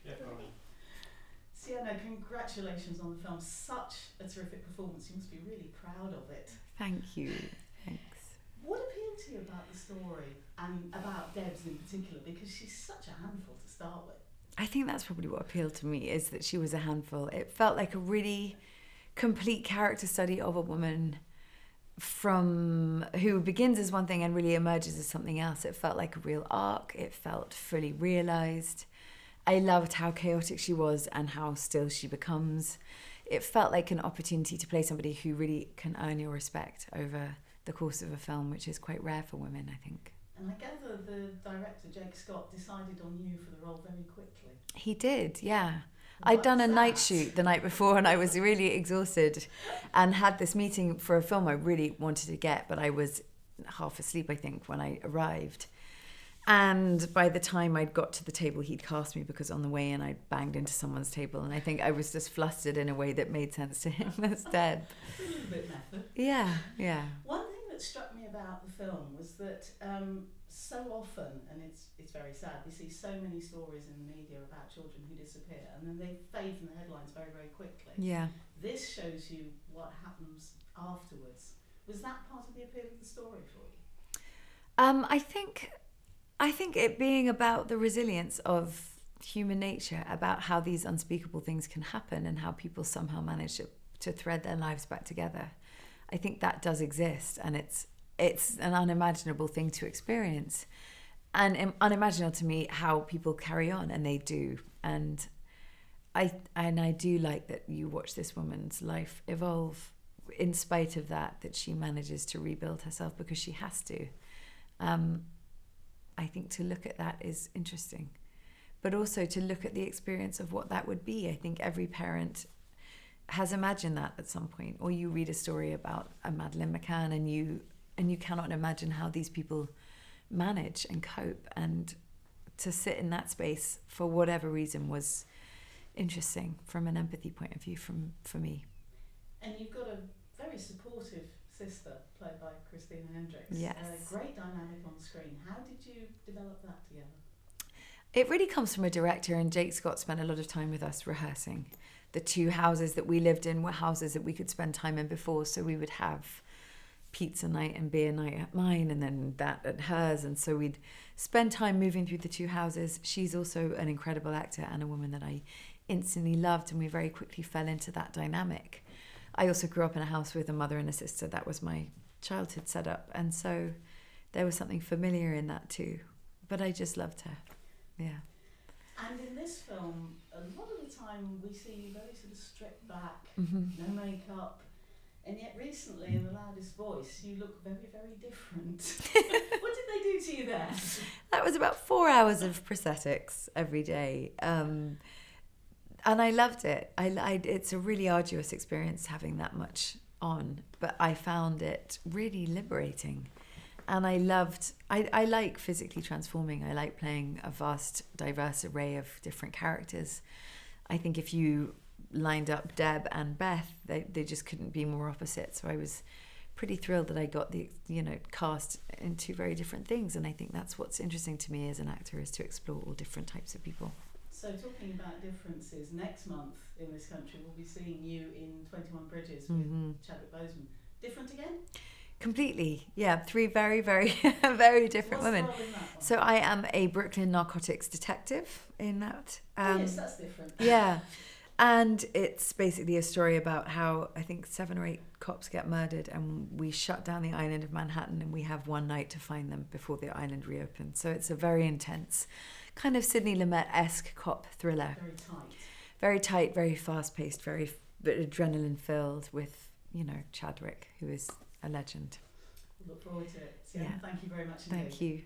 Yeah, probably. Sienna, congratulations on the film. Such a terrific performance. You must be really proud of it. Thank you. Thanks. What appealed to you about the story and about Debs in particular? Because she's such a handful to start with. I think that's probably what appealed to me, is that she was a handful. It felt like a really complete character study of a woman from who begins as one thing and really emerges as something else. It felt like a real arc. It felt fully realised. I loved how chaotic she was and how still she becomes. It felt like an opportunity to play somebody who really can earn your respect over the course of a film, which is quite rare for women, I think. And I gather the director, Jake Scott, decided on you for the role very quickly. He did, yeah. I'd done a night shoot the night before and I was really exhausted and had this meeting for a film I really wanted to get, but I was half asleep, I think, when I arrived. And by the time I'd got to the table, he'd cast me, because on the way in I'd banged into someone's table, and I think I was just flustered in a way that made sense to him instead. A little bit method. Yeah, yeah. One thing that struck me about the film was that so often, and it's very sad, we see so many stories in the media about children who disappear and then they fade from the headlines very, very quickly. Yeah. This shows you what happens afterwards. Was that part of the appeal of the story for you? I think it being about the resilience of human nature, about how these unspeakable things can happen and how people somehow manage to thread their lives back together. I think that does exist, and it's an unimaginable thing to experience, and unimaginable to me how people carry on, and they do. And I do like that you watch this woman's life evolve in spite of that she manages to rebuild herself, because she has to. I think to look at that is interesting, but also to look at the experience of what that would be. I think every parent has imagined that at some point, or you read a story about a Madeleine McCann and you cannot imagine how these people manage and cope, and to sit in that space for whatever reason was interesting from an empathy point of view for me. And you've got a very supportive sister played by Christina Hendricks. Yes. Great dynamic on screen. How did you develop that together? It really comes from a director, and Jake Scott spent a lot of time with us rehearsing. The two houses that we lived in were houses that we could spend time in before, so we would have pizza night and beer night at mine, and then that at hers, and so we'd spend time moving through the two houses. She's also an incredible actor and a woman that I instantly loved, and we very quickly fell into that dynamic. I also grew up in a house with a mother and a sister. That was my childhood setup, and so there was something familiar in that too. But I just loved her. Yeah. And in this film, a lot of the time we see you very sort of stripped back, Mm-hmm. no makeup, and yet recently in The Loudest Voice you look very, very different. What did they do to you there? That was about 4 hours of prosthetics every day. And I loved it. It's a really arduous experience having that much on, but I found it really liberating. And I like physically transforming. I like playing a vast, diverse array of different characters. I think if you lined up Deb and Beth, they just couldn't be more opposite. So I was pretty thrilled that I got the cast in two very different things. And I think that's what's interesting to me as an actor, is to explore all different types of people. So talking about differences, next month in this country we'll be seeing you in 21 Bridges with Chadwick Boseman. Different again? Completely, yeah. Three very, very, very different women. What's the role in that one? So I am a Brooklyn narcotics detective in that. Yes, that's different. Yeah, and it's basically a story about how I think 7 or 8 cops get murdered, and we shut down the island of Manhattan, and we have one night to find them before the island reopens. So it's a very intense, kind of Sidney Lumet-esque cop thriller. Very tight. Very tight, very fast-paced, very adrenaline-filled with, Chadwick, who is a legend. We'll look forward to it. Sienna, Yeah. thank you very much indeed. Thank you.